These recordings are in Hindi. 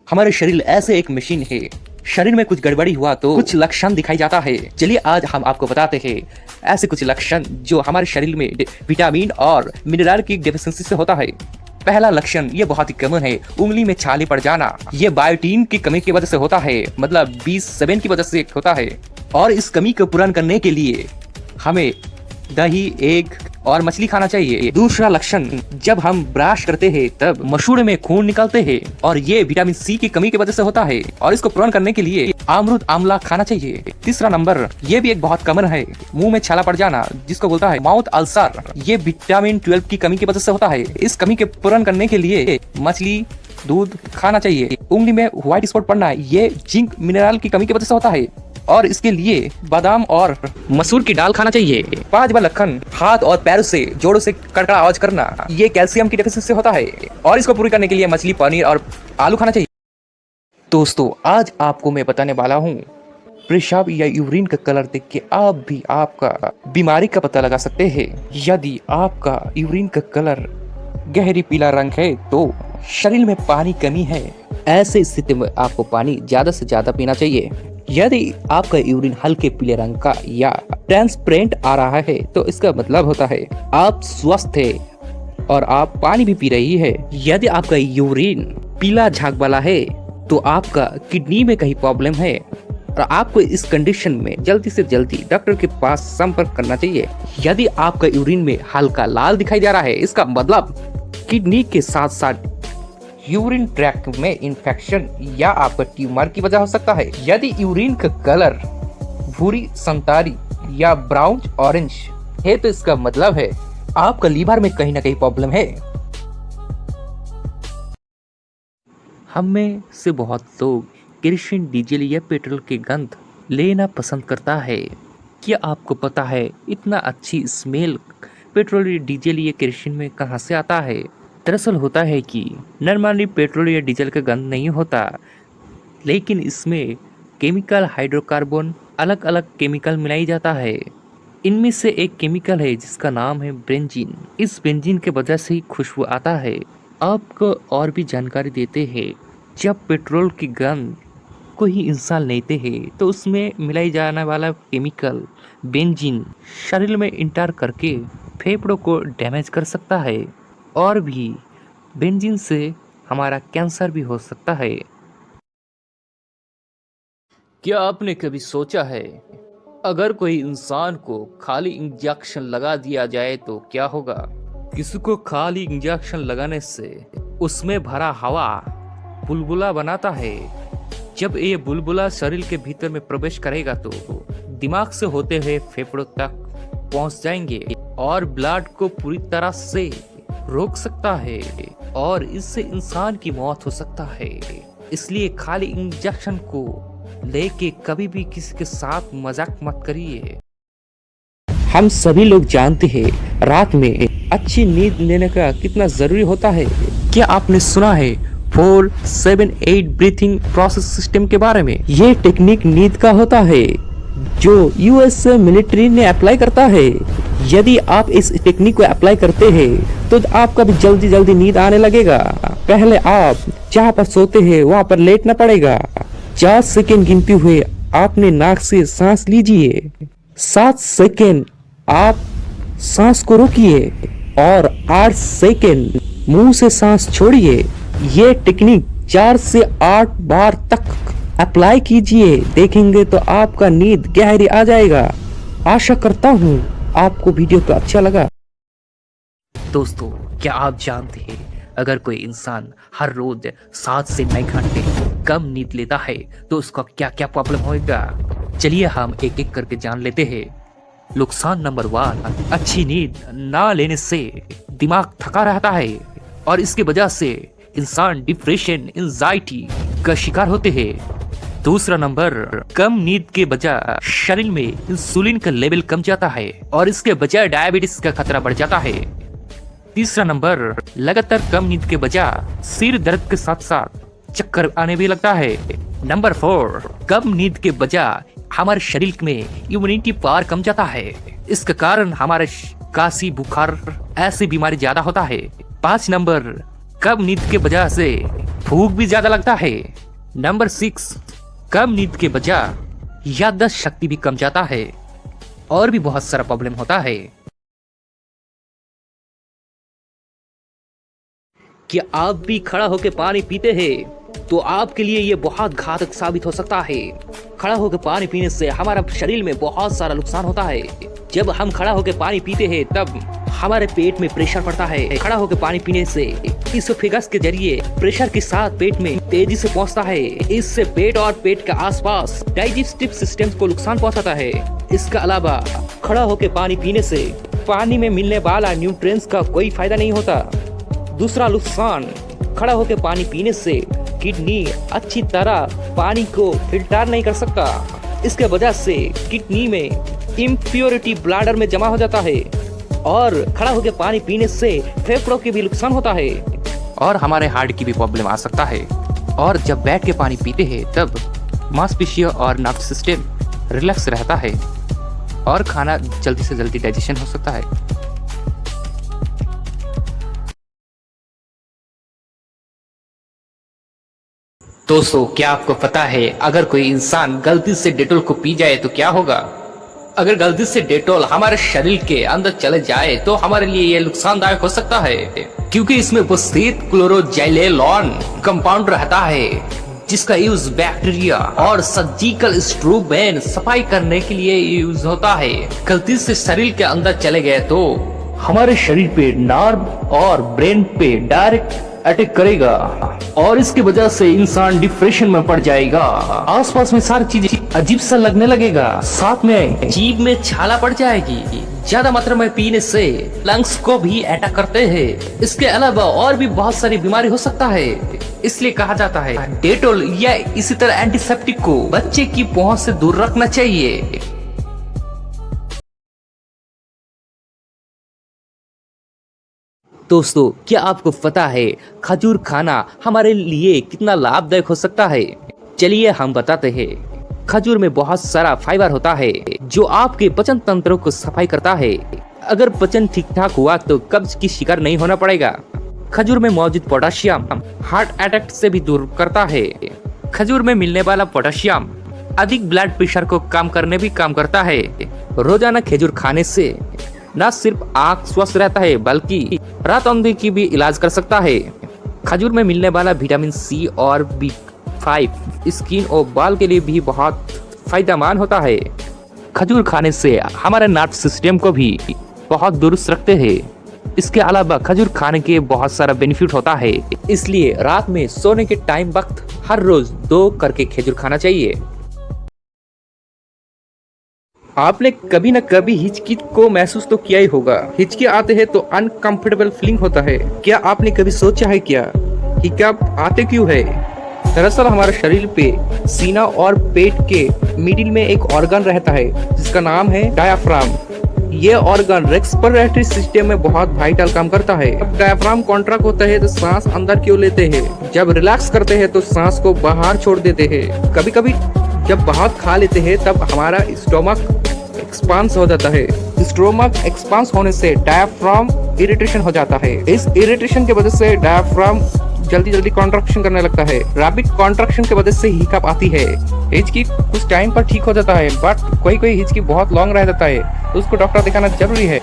हमारे शरीर ऐसे एक मशीन है, शरीर में कुछ गड़बड़ी हुआ तो कुछ लक्षण दिखाई जाता है। चलिए आज हम आपको बताते हैं ऐसे कुछ लक्षण जो हमारे शरीर में विटामिन और मिनरल की डेफिशिएंसी से होता है। पहला लक्षण ये बहुत ही कॉमन है, उंगली में छाले पड़ जाना। ये बायोटीन की कमी की वजह से होता है, मतलब B7 की वजह से होता है। और इस कमी को पूर्ण करने के लिए हमें दही, एग और मछली खाना चाहिए। दूसरा लक्षण, जब हम ब्रश करते हैं तब मसूड़े में खून निकलते हैं और ये विटामिन C की कमी की वजह से होता है और इसको पूर्ण करने के लिए अमरूद, आंवला खाना चाहिए। तीसरा नंबर, ये भी एक बहुत कॉमन है, मुंह में छाला पड़ जाना, जिसको बोलता है माउथ अल्सर। ये विटामिन 12 की कमी की वजह से होता है। इस कमी के पूर्ण करने के लिए मछली, दूध खाना चाहिए। उंगली में व्हाइट स्पॉट पड़ना, ये जिंक मिनरल की कमी की वजह से होता है और इसके लिए बादाम और मसूर की दाल खाना चाहिए। पांचवा लक्षण, हाथ और पैरों से जोड़ों से कड़कड़ा आवाज करना, ये कैल्शियम की डेफिशिएंसी से होता है और इसको पूरी करने के लिए मछली, पनीर और आलू खाना चाहिए। दोस्तों आज आपको मैं बताने वाला हूँ, पेशाब या यूरिन का कलर देख के आप भी आपका बीमारी का पता लगा सकते हैं। यदि आपका यूरिन का कलर गहरी पीला रंग है तो शरीर में पानी कमी है। ऐसे स्थिति में आपको पानी ज्यादा से ज्यादा पीना चाहिए। यदि आपका यूरिन हल्के पीले रंग का या ट्रांसपेरेंट आ रहा है तो इसका मतलब होता है आप स्वस्थ है और आप पानी भी पी रही है। यदि आपका यूरिन पीला झाग वाला है तो आपका किडनी में कहीं प्रॉब्लम है और आपको इस कंडीशन में जल्दी से जल्दी डॉक्टर के पास संपर्क करना चाहिए। यदि आपका यूरिन में हल्का लाल दिखाई दे रहा है, इसका मतलब किडनी के साथ साथ यूरिन ट्रैक्ट में इंफेक्शन या आपका ट्यूमर की वजह हो सकता है। यदि यूरिन का कलर भूरी, संतरी या ब्राउन ऑरेंज है तो इसका मतलब है आपका लीवर में कहीं ना कहीं प्रॉब्लम है। हम में से बहुत लोग केरोसिन, डीजल या पेट्रोल की गंध लेना पसंद करता है। क्या आपको पता है इतना अच्छी स्मेल पेट्रोल, डीजल या केरोसिन में कहां से आता है? दरअसल होता है कि नॉर्मली पेट्रोल या डीजल का गंध नहीं होता, लेकिन इसमें केमिकल हाइड्रोकार्बन अलग अलग केमिकल मिलाई जाता है। इनमें से एक केमिकल है जिसका नाम है बेंजीन। इस बेंजीन के वजह से ही खुशबू आता है। आपको और भी जानकारी देते हैं, जब पेट्रोल की गंध कोई इंसान लेते हैं तो उसमें मिलाई जाने वाला केमिकल बेंजीन शरीर में इंटर करके फेफड़ों को डैमेज कर सकता है और भी बेंजीन से हमारा कैंसर भी हो सकता है। क्या आपने कभी सोचा है अगर कोई इंसान को खाली इंजेक्शन लगा दिया जाए तो क्या होगा? किसी को खाली इंजेक्शन लगाने से उसमें भरा हवा बुलबुला बनाता है। जब ये बुलबुला शरीर के भीतर में प्रवेश करेगा तो दिमाग से होते हुए फेफड़ों तक पहुंच जाएंगे और ब्लड को पूरी तरह से रोक सकता है और इससे इंसान की मौत हो सकता है। इसलिए खाली इंजेक्शन को लेके कभी भी किसी के साथ मजाक मत करिए। हम सभी लोग जानते हैं रात में अच्छी नींद लेने का कितना जरूरी होता है। क्या आपने सुना है 4-7-8 ब्रीथिंग प्रोसेस सिस्टम के बारे में? ये टेक्निक नींद का होता है जो यूएस मिलिट्री ने अप्लाई करता है। यदि आप इस टेक्निक को अप्लाई करते हैं तो आपका भी जल्दी जल्दी नींद आने लगेगा। पहले आप जहाँ पर सोते हैं वहाँ पर लेटना पड़ेगा। 4 सेकेंड गिनते हुए आपने नाक से सांस लीजिए। 7 सेकेंड आप सांस को रोकिए और 8 सेकेंड मुंह से सांस छोड़िए। ये टेक्निक 4 से 8 बार तक अप्लाई कीजिए, देखेंगे तो आपका नींद गहरी आ जाएगा। आशा करता हूँ आपको वीडियो तो अच्छा लगा। दोस्तों क्या आप जानते हैं अगर कोई इंसान हर रोज 7 से 9 घंटे कम नींद लेता है तो उसका क्या क्या प्रॉब्लम होगा? चलिए हम एक एक करके जान लेते हैं। नुकसान नंबर 1, अच्छी नींद ना लेने से दिमाग थका रहता है और इसकी वजह से इंसान डिप्रेशन, एंजाइटी का शिकार होते हैं। दूसरा नंबर, कम नींद के बजाय शरीर में इंसुलिन का लेवल कम जाता है और इसके बजाय डायबिटीज का खतरा बढ़ जाता है। तीसरा नंबर, लगातार कम नींद के बजाय सिर दर्द के साथ साथ चक्कर आने भी लगता है। नंबर 4, कम नींद के बजाय हमारे शरीर में इम्यूनिटी पावर कम जाता है। इसके कारण हमारे काशी, बुखार ऐसी बीमारी ज्यादा होता है। 5 नंबर, कम नींद के वजह से भूख भी ज्यादा लगता है। नंबर 6, कम नींद के वजह याददाश्त शक्ति भी कम जाता है और भी बहुत सारा प्रॉब्लम होता है। कि आप भी खड़ा होकर पानी पीते हैं तो आपके लिए ये बहुत घातक साबित हो सकता है। खड़ा होकर पानी पीने से हमारा शरीर में बहुत सारा नुकसान होता है। जब हम खड़ा होकर पानी पीते हैं तब हमारे पेट में प्रेशर पड़ता है। खड़ा होकर पानी पीने से इसोफेगस के जरिए प्रेशर के साथ पेट में तेजी से पहुंचता है। इससे पेट और पेट के आसपास डाइजेस्टिव सिस्टम को नुकसान पहुंचाता है। इसके अलावा खड़ा होकर पानी पीने से पानी में मिलने वाला न्यूट्रिएंट्स का कोई फायदा नहीं होता। दूसरा नुकसान, खड़ा होकर पानी पीने से किडनी अच्छी तरह पानी को फिल्टर नहीं कर सकता। इसके वजह से किडनी में इम्प्योरिटी ब्लैडर में जमा हो जाता है और खड़ा होकर पानी पीने से फेफड़ों की भी नुकसान होता है और हमारे हार्ट की भी प्रॉब्लम आ सकता है। और जब बैठ के पानी पीते हैं तब मांसपेशियों और नर्व सिस्टम रिलैक्स रहता है और खाना जल्दी से जल्दी डाइजेशन हो सकता है। दोस्तों, क्या आपको पता है अगर कोई इंसान गलती से डेटॉल को पी जाए तो क्या होगा? अगर गलती से डेटॉल हमारे शरीर के अंदर चले जाए तो हमारे लिए यह नुकसानदायक हो सकता है, क्योंकि इसमें उपस्थित क्लोरोजाइलेनॉन कंपाउंड रहता है जिसका यूज बैक्टीरिया और सर्जिकल स्ट्रूबेन सफाई करने के लिए यूज होता है। गलती से शरीर के अंदर चले गए तो हमारे शरीर पे, नर्व और ब्रेन पे डायरेक्ट अटैक करेगा और इसकी वजह से इंसान डिप्रेशन में पड़ जाएगा। आसपास में सारी चीजें अजीब सा लगने लगेगा, साथ में जीभ में छाला पड़ जाएगी। ज्यादा मात्रा में पीने से लंग्स को भी अटैक करते हैं। इसके अलावा और भी बहुत सारी बीमारी हो सकता है। इसलिए कहा जाता है डेटॉल या इसी तरह एंटीसेप्टिक को बच्चे की पहुंच से दूर रखना चाहिए। दोस्तों, क्या आपको पता है खजूर खाना हमारे लिए कितना लाभदायक हो सकता है? चलिए हम बताते हैं। खजूर में बहुत सारा फाइबर होता है जो आपके पाचन तंत्र को सफाई करता है। अगर पाचन ठीक ठाक हुआ तो कब्ज की शिकार नहीं होना पड़ेगा। खजूर में मौजूद पोटेशियम हार्ट अटैक से भी दूर करता है। खजूर में मिलने वाला पोटेशियम अधिक ब्लड प्रेशर को कम करने भी काम करता है। रोजाना खजूर खाने से न सिर्फ आँख स्वस्थ रहता है बल्कि रात अंधे की भी इलाज कर सकता है। खजूर में मिलने वाला विटामिन सी और B5 स्किन और बाल के लिए भी बहुत फायदेमंद होता है। खजूर खाने से हमारे नर्व सिस्टम को भी बहुत दुरुस्त रखते हैं। इसके अलावा खजूर खाने के बहुत सारा बेनिफिट होता है, इसलिए रात में सोने के टाइम वक्त हर रोज 2 करके खजूर खाना चाहिए। आपने कभी न कभी हिचकी को महसूस तो किया ही होगा। हिचकी आते हैं तो अनकंफर्टेबल फीलिंग होता है। क्या आपने कभी सोचा है क्या कि आते क्यों है? दरअसल हमारे शरीर पे सीना और पेट के मिडिल में एक ऑर्गन रहता है जिसका नाम है डायाफ्राम। ये ऑर्गन रेस्पिरेटरी सिस्टम में बहुत वाइटल काम करता है। जब डायाफ्राम कॉन्ट्रैक्ट होता है तो सांस अंदर क्यों लेते हैं, जब रिलैक्स करते हैं तो सांस को बाहर छोड़ देते हैं। कभी कभी जब बहुत खा लेते हैं तब हमारा स्टोमक एक्सपांस हो जाता है। स्टोमक एक्सपांस होने से डायाफ्राम इरिटेशन हो जाता है। इस इरिटेशन की वजह से डायाफ्राम जल्दी जल्दी कॉन्ट्रैक्शन करने लगता है। रैपिड कॉन्ट्रैक्शन की वजह से हिचक आती है। हिचकी कुछ टाइम पर ठीक हो जाता है, बट कोई हिचकी बहुत लॉन्ग रह जाता है तो उसको डॉक्टर दिखाना जरूरी है।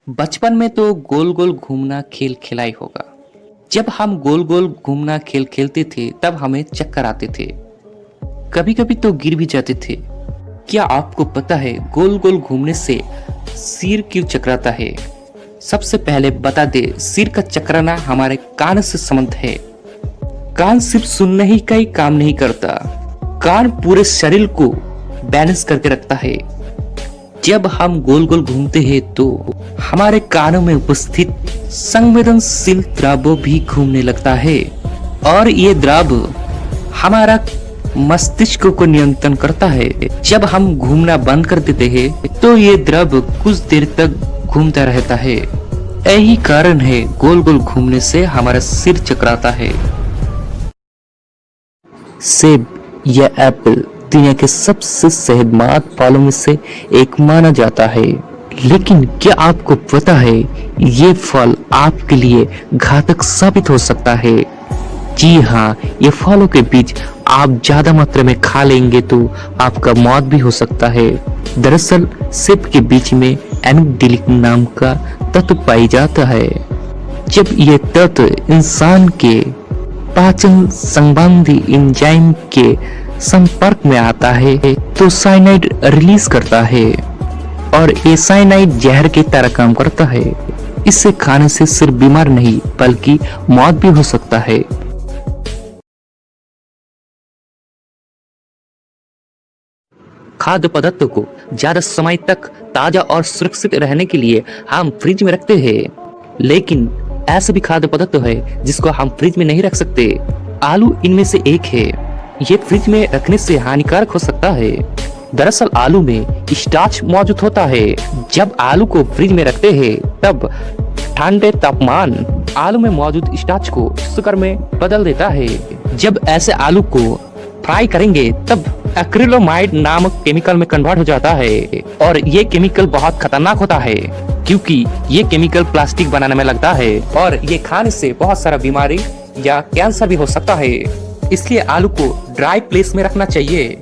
बचपन में तो गोल गोल घूमना खेल खिलाई होगा। जब हम गोल गोल घूमना खेल खेलते थे तब हमें चक्कर आते थे, कभी कभी तो गिर भी जाते थे। क्या आपको पता है गोल गोल घूमने से सिर क्यों चकराता है? सबसे पहले बता दे, सिर का चकराना हमारे कान से संबंध है। कान सिर्फ सुनने ही का ही काम नहीं करता, कान पूरे शरीर को बैलेंस करके रखता है। जब हम गोल गोल घूमते हैं तो हमारे कानों में उपस्थित संवेदनशील द्रव भी घूमने लगता है और ये द्रव हमारा मस्तिष्क को नियंत्रण करता है। जब हम घूमना बंद कर देते हैं तो ये द्रव कुछ देर तक घूमता रहता है। यही कारण है गोल गोल घूमने से हमारा सिर चकराता है। सेब या एप्पल दुनिया के सबसे सेहतमंद फलों में से एक माना जाता है, लेकिन क्या आपको पता है ये फल आपके लिए घातक साबित हो सकता है? जी हाँ, ये फलों के बीज आप ज्यादा मात्रा में खा लेंगे तो आपका मौत भी हो सकता है। दरअसल सेब के बीज में एमिग्डालिक नाम का तत्व पाई जाता है। जब यह तत्व इंसान के पाचन संबंधी एंजाइम के संपर्क में आता है तो साइनाइड रिलीज करता है और ये साइनाइड जहर की तरह काम करता है। इसे खाने से सिर्फ बीमार नहीं बल्कि मौत भी हो सकता है। खाद्य पदार्थों को ज्यादा समय तक ताजा और सुरक्षित रहने के लिए हम फ्रिज में रखते हैं, लेकिन ऐसे भी खाद्य पदार्थ है जिसको हम फ्रिज में नहीं रख सकते। आलू इनमें से एक है। ये फ्रिज में रखने से हानिकारक हो सकता है। दरअसल आलू में स्टार्च मौजूद होता है। जब आलू को फ्रिज में रखते हैं तब ठंडे तापमान आलू में मौजूद स्टार्च को शुगर में बदल देता है। जब ऐसे आलू को फ्राई करेंगे तब एक्रिलोमाइड नामक केमिकल में कन्वर्ट हो जाता है और ये केमिकल बहुत खतरनाक होता है क्योंकि ये केमिकल प्लास्टिक बनाने में लगता है और ये खाने से बहुत सारा बीमारी या कैंसर भी हो सकता है। इसलिए आलू को ड्राई प्लेस में रखना चाहिए।